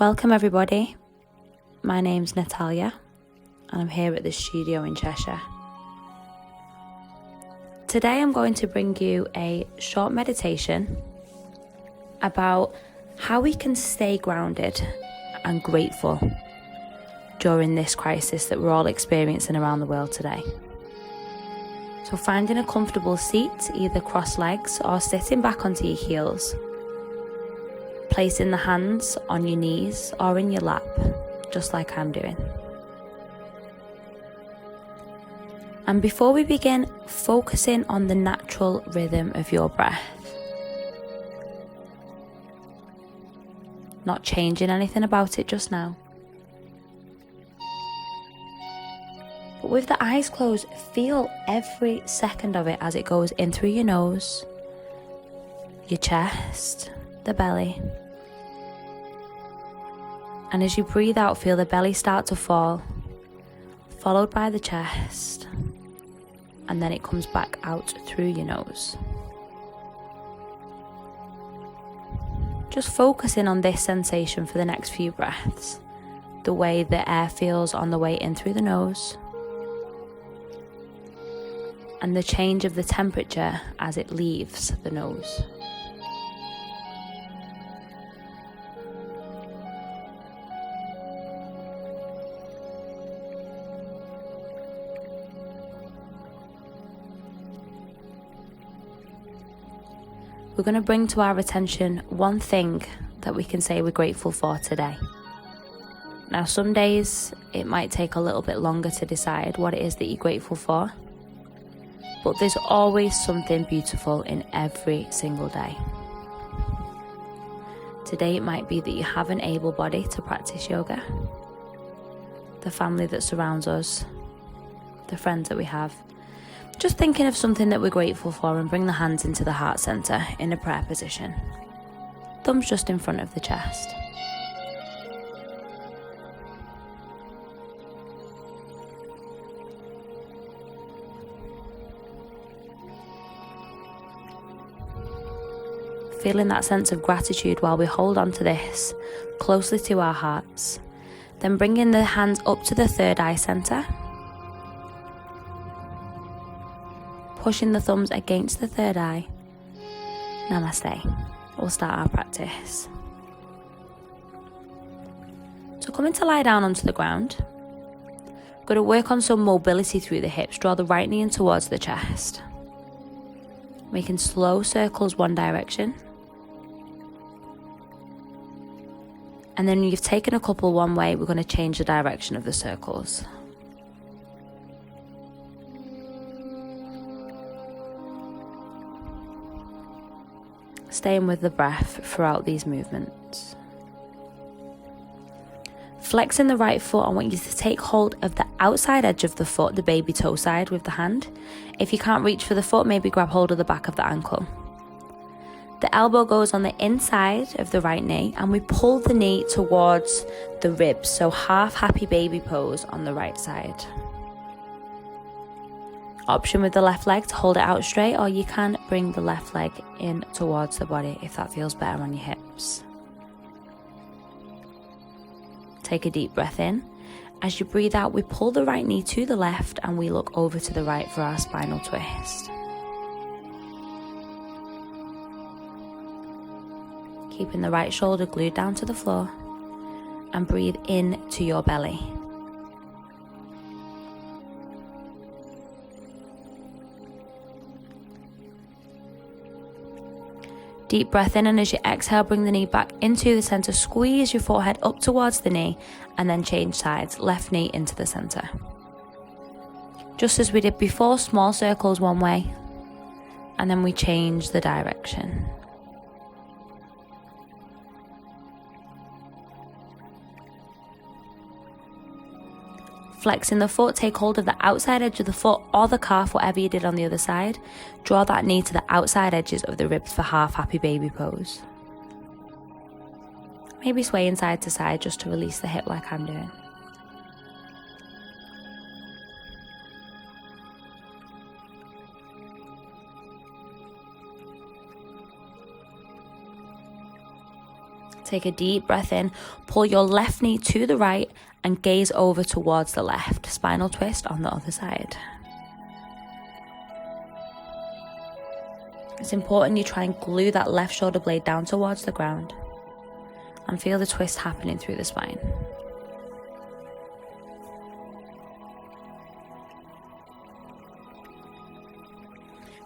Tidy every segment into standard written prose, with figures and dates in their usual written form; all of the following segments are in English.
Welcome everybody, my name's Natalia and I'm here at the studio in Cheshire. Today I'm going to bring you a short meditation about how we can stay grounded and grateful during this crisis that we're all experiencing around the world today. So finding a comfortable seat, either cross legs or sitting back onto your heels. Placing the hands on your knees or in your lap, just like I'm doing. And before we begin, focusing on the natural rhythm of your breath. Not changing anything about it just now. But with the eyes closed, feel every second of it as it goes in through your nose, your chest, the belly. And as you breathe out, feel the belly start to fall, followed by the chest, and then it comes back out through your nose. Just focusing on this sensation for the next few breaths, the way the air feels on the way in through the nose, and the change of the temperature as it leaves the nose. We're going to bring to our attention one thing that we can say we're grateful for today. Now, some days it might take a little bit longer to decide what it is that you're grateful for, but there's always something beautiful in every single day. Today it might be that you have an able body to practice yoga, the family that surrounds us, the friends that we have. Just thinking of something that we're grateful for, and bring the hands into the heart center in a prayer position. Thumbs just in front of the chest. Feeling that sense of gratitude while we hold on to this closely to our hearts. Then bringing the hands up to the third eye center. Pushing the thumbs against the third eye. Namaste. We'll start our practice. So coming to lie down onto the ground. Going to work on some mobility through the hips. Draw the right knee in towards the chest. Making slow circles one direction. And then when you've taken a couple one way, we're going to change the direction of the circles. Staying with the breath throughout these movements. Flexing the right foot, I want you to take hold of the outside edge of the foot, the baby toe side with the hand. If you can't reach for the foot, maybe grab hold of the back of the ankle. The elbow goes on the inside of the right knee and we pull the knee towards the ribs, so half happy baby pose on the right side. Option with the left leg to hold it out straight, or you can bring the left leg in towards the body if that feels better on your hips. Take a deep breath in. As you breathe out, we pull the right knee to the left and we look over to the right for our spinal twist. Keeping the right shoulder glued down to the floor and breathe in to your belly. Deep breath in, and as you exhale, bring the knee back into the center. Squeeze your forehead up towards the knee and then change sides. Left knee into the center. Just as we did before, small circles one way and then we change the direction. Flexing the foot, take hold of the outside edge of the foot or the calf, whatever you did on the other side. Draw that knee to the outside edges of the ribs for half happy baby pose. Maybe swaying side to side just to release the hip like I'm doing. Take a deep breath in, pull your left knee to the right and gaze over towards the left. Spinal twist on the other side. It's important you try and glue that left shoulder blade down towards the ground and feel the twist happening through the spine.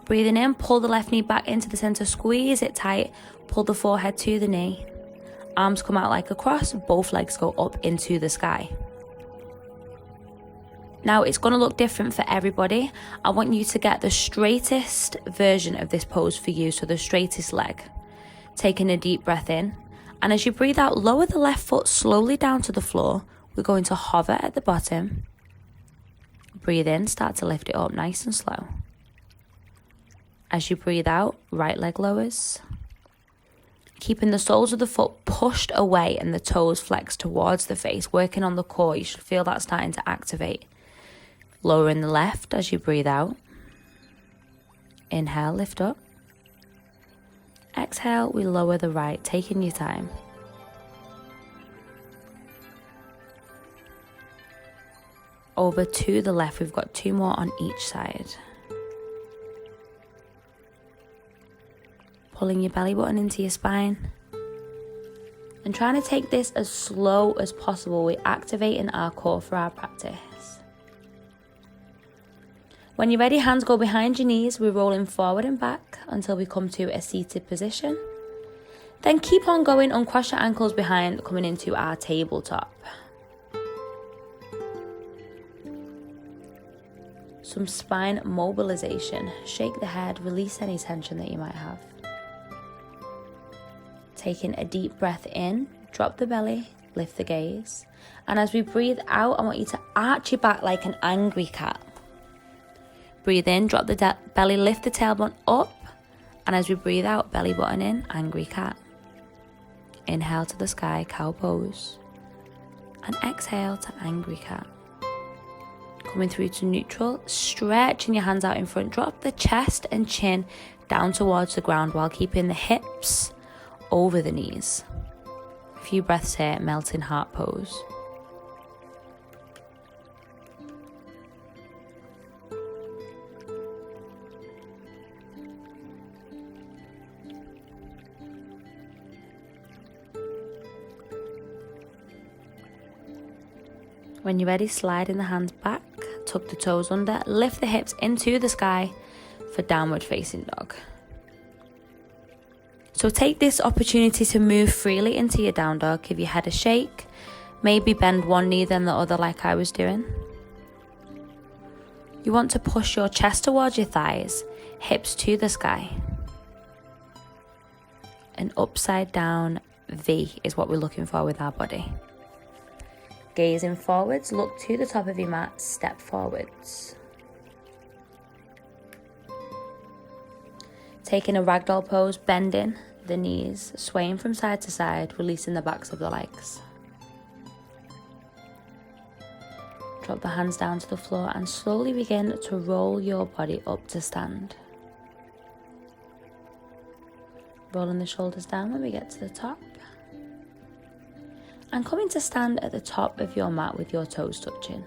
Breathing in, pull the left knee back into the center, squeeze it tight, pull the forehead to the knee. Arms come out like a cross, both legs go up into the sky. Now it's going to look different for everybody. I want you to get the straightest version of this pose for you, so the straightest leg. Taking a deep breath in, and as you breathe out, lower the left foot slowly down to the floor. We're going to hover at the bottom. Breathe in, start to lift it up nice and slow. As you breathe out, right leg lowers. Keeping the soles of the foot pushed away and the toes flexed towards the face, working on the core. You should feel that starting to activate. Lowering the left as you breathe out. Inhale, lift up. Exhale, we lower the right, taking your time. Over to the left, we've got 2 more on each side. Pulling your belly button into your spine. And trying to take this as slow as possible. We're activating our core for our practice. When you're ready, hands go behind your knees. We're rolling forward and back until we come to a seated position. Then keep on going, uncross your ankles behind, coming into our tabletop. Some spine mobilization. Shake the head, release any tension that you might have. Taking a deep breath in, drop the belly, lift the gaze. And as we breathe out, I want you to arch your back like an angry cat. Breathe in, drop the belly, lift the tailbone up. And as we breathe out, belly button in, angry cat. Inhale to the sky, cow pose. And exhale to angry cat. Coming through to neutral, stretching your hands out in front. Drop the chest and chin down towards the ground while keeping the hips over the knees. A few breaths here, melting heart pose. When you're ready, slide in the hands back, tuck the toes under, lift the hips into the sky for downward facing dog. So take this opportunity to move freely into your down dog. Give your head a shake. Maybe bend one knee then the other like I was doing. You want to push your chest towards your thighs, hips to the sky. An upside down V is what we're looking for with our body. Gazing forwards, look to the top of your mat, step forwards. Taking a ragdoll pose, bending the knees, swaying from side to side, releasing the backs of the legs. Drop the hands down to the floor and slowly begin to roll your body up to stand. Rolling the shoulders down when we get to the top. And coming to stand at the top of your mat with your toes touching.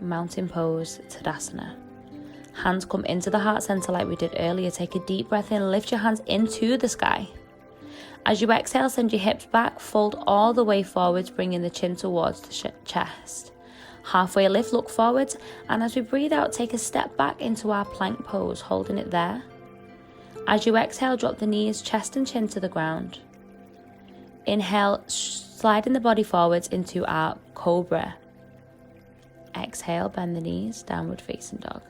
Mountain pose, Tadasana. Hands come into the heart center like we did earlier. Take a deep breath in, lift your hands into the sky. As you exhale, send your hips back, fold all the way forwards, bringing the chin towards the chest. Halfway lift, look forwards, and as we breathe out, take a step back into our plank pose, holding it there. As you exhale, drop the knees, chest and chin to the ground. Inhale, sliding the body forwards into our cobra. Exhale, bend the knees, downward facing dog.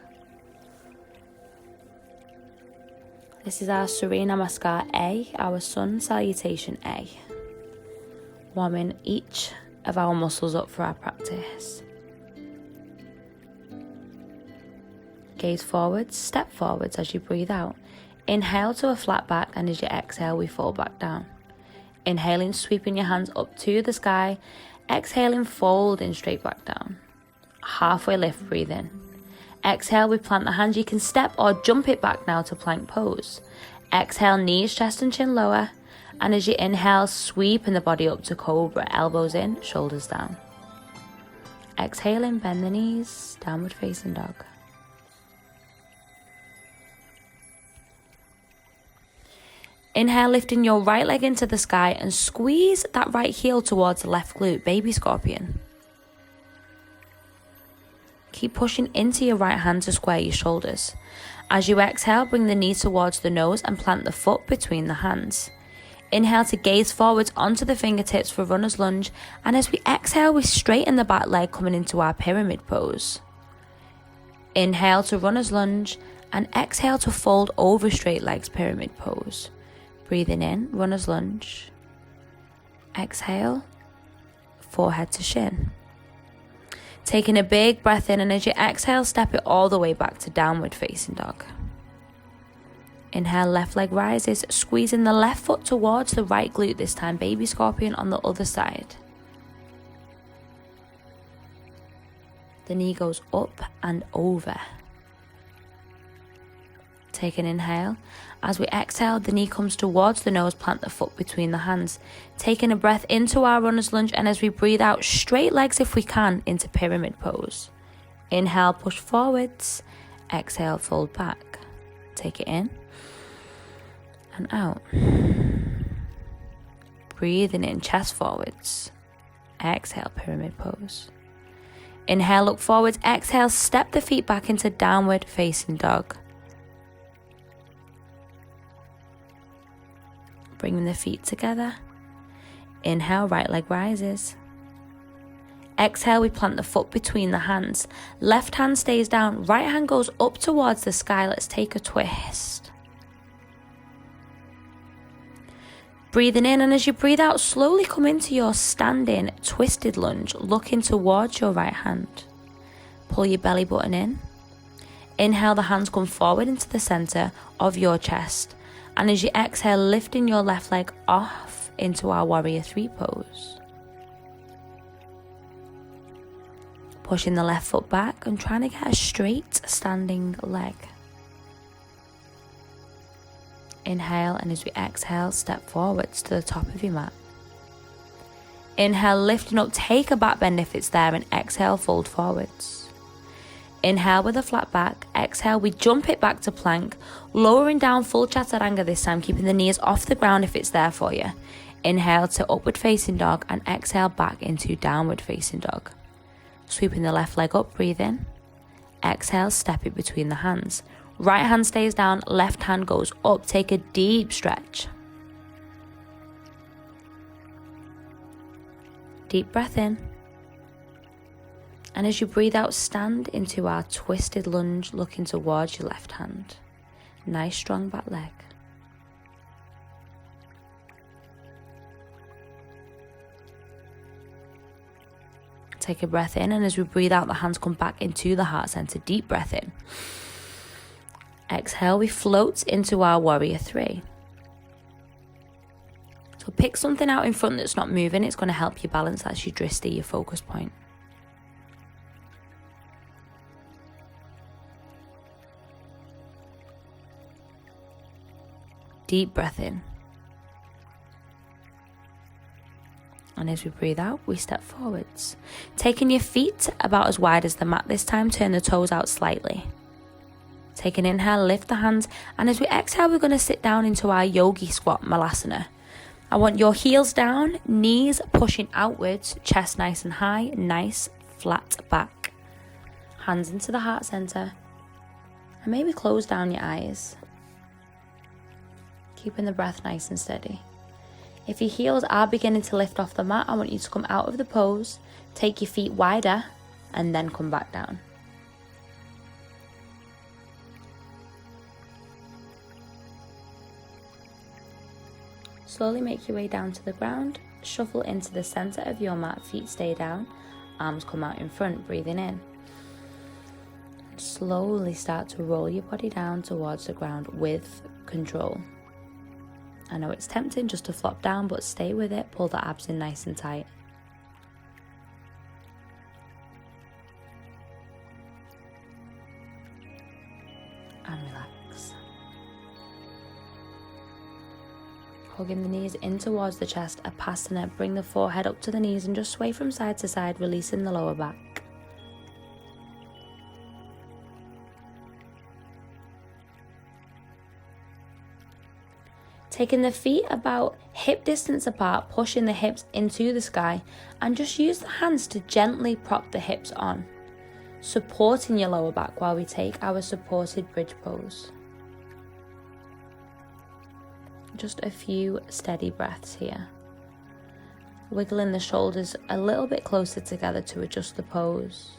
This is our Surya Namaskar A, our sun salutation A. Warming each of our muscles up for our practice. Gaze forwards, step forwards as you breathe out. Inhale to a flat back, and as you exhale, we fall back down. Inhaling, sweeping your hands up to the sky. Exhaling, folding straight back down. Halfway lift, breathe in. Exhale, we plant the hands. You can step or jump it back now to plank pose. Exhale, knees, chest and chin lower. And as you inhale, sweeping the body up to cobra, elbows in, shoulders down. Exhaling, bend the knees, downward facing dog. Inhale, lifting your right leg into the sky and squeeze that right heel towards the left glute, baby scorpion. Keep pushing into your right hand to square your shoulders. As you exhale, bring the knee towards the nose and plant the foot between the hands. Inhale to gaze forwards onto the fingertips for runner's lunge, and as we exhale, we straighten the back leg coming into our pyramid pose. Inhale to runner's lunge and exhale to fold over straight legs, pyramid pose. Breathing in, runner's lunge. Exhale, forehead to shin. Taking a big breath in, and as you exhale, step it all the way back to downward facing dog. Inhale, left leg rises, squeezing the left foot towards the right glute this time, baby scorpion on the other side. The knee goes up and over. Take an inhale. As we exhale, the knee comes towards the nose, plant the foot between the hands. Taking a breath into our runner's lunge, and as we breathe out, straight legs if we can into pyramid pose. Inhale, push forwards. Exhale, fold back. Take it in and out. Breathing in, chest forwards. Exhale, pyramid pose. Inhale, look forwards. Exhale, step the feet back into downward facing dog. Bringing the feet together. Inhale, right leg rises. Exhale, we plant the foot between the hands. Left hand stays down, right hand goes up towards the sky. Let's take a twist. Breathing in, and as you breathe out, slowly come into your standing twisted lunge, looking towards your right hand. Pull your belly button in. Inhale, the hands come forward into the center of your chest. And as you exhale, lifting your left leg off into our warrior three pose. Pushing the left foot back and trying to get a straight standing leg. Inhale, and as we exhale, step forwards to the top of your mat. Inhale, lifting up, take a back bend if it's there, and exhale, fold forwards. Inhale with a flat back. Exhale, we jump it back to plank, lowering down full chaturanga this time, keeping the knees off the ground if it's there for you. Inhale to upward facing dog, and exhale back into downward facing dog. Sweeping the left leg up, breathe in. Exhale, step it between the hands. Right hand stays down, left hand goes up. Take a deep stretch. Deep breath in. And as you breathe out, stand into our twisted lunge, looking towards your left hand. Nice strong back leg. Take a breath in, and as we breathe out, the hands come back into the heart center. Deep breath in. Exhale, we float into our warrior three. So pick something out in front that's not moving. It's going to help you balance. That's your drishti, your focus point. Deep breath in. And as we breathe out, we step forwards. Taking your feet about as wide as the mat this time, turn the toes out slightly. Take an inhale, lift the hands, and as we exhale, we're going to sit down into our yogi squat, malasana. I want your heels down, knees pushing outwards, chest nice and high, nice flat back. Hands into the heart center, and maybe close down your eyes. Keeping the breath nice and steady. If your heels are beginning to lift off the mat, I want you to come out of the pose, take your feet wider, and then come back down. Slowly make your way down to the ground, shuffle into the center of your mat, feet stay down, arms come out in front, breathing in. Slowly start to roll your body down towards the ground with control. I know it's tempting just to flop down, but stay with it. Pull the abs in nice and tight. And relax. Hugging the knees in towards the chest, a past the neck. Bring the forehead up to the knees and just sway from side to side, releasing the lower back. Taking the feet about hip distance apart, pushing the hips into the sky, and just use the hands to gently prop the hips on, supporting your lower back while we take our supported bridge pose. Just a few steady breaths here. Wiggling the shoulders a little bit closer together to adjust the pose.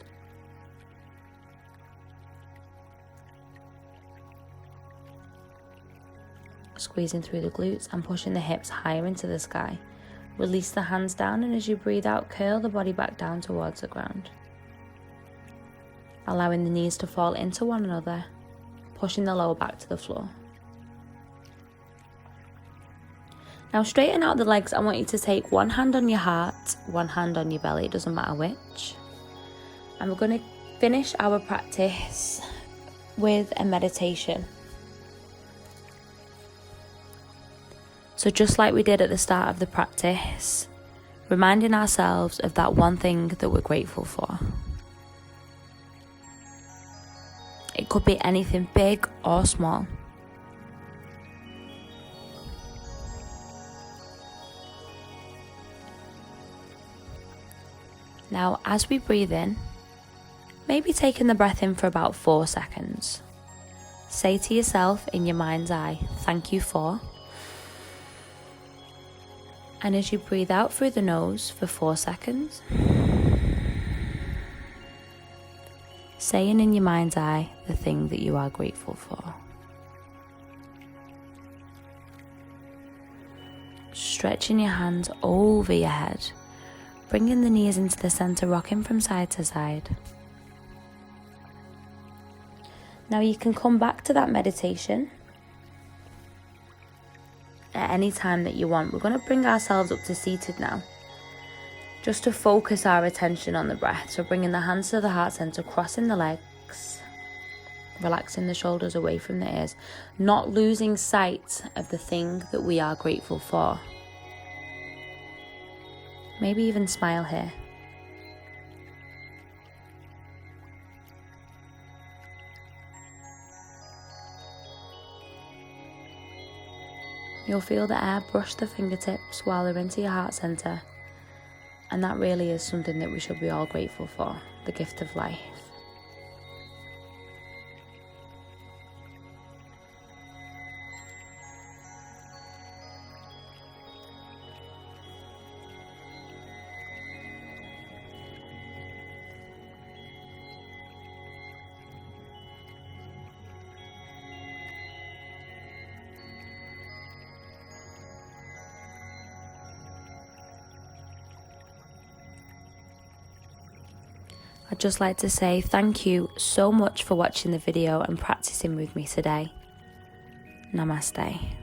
Squeezing through the glutes and pushing the hips higher into the sky. Release the hands down, and as you breathe out, curl the body back down towards the ground. Allowing the knees to fall into one another, pushing the lower back to the floor. Now straighten out the legs. I want you to take one hand on your heart, one hand on your belly, it doesn't matter which. And we're going to finish our practice with a meditation. So just like we did at the start of the practice, reminding ourselves of that one thing that we're grateful for. It could be anything big or small. Now, as we breathe in, maybe taking the breath in for about 4 seconds. Say to yourself in your mind's eye, "Thank you for." And as you breathe out through the nose for 4 seconds, saying in your mind's eye the thing that you are grateful for. Stretching your hands over your head, bringing the knees into the center, rocking from side to side. Now you can come back to that meditation at any time that you want. We're going to bring ourselves up to seated now, just to focus our attention on the breath. So bringing the hands to the heart center, crossing the legs, relaxing the shoulders away from the ears, not losing sight of the thing that we are grateful for. Maybe even smile here. You'll feel the air brush the fingertips while they're into your heart center. And that really is something that we should be all grateful for, the gift of life. I'd just like to say thank you so much for watching the video and practicing with me today. Namaste.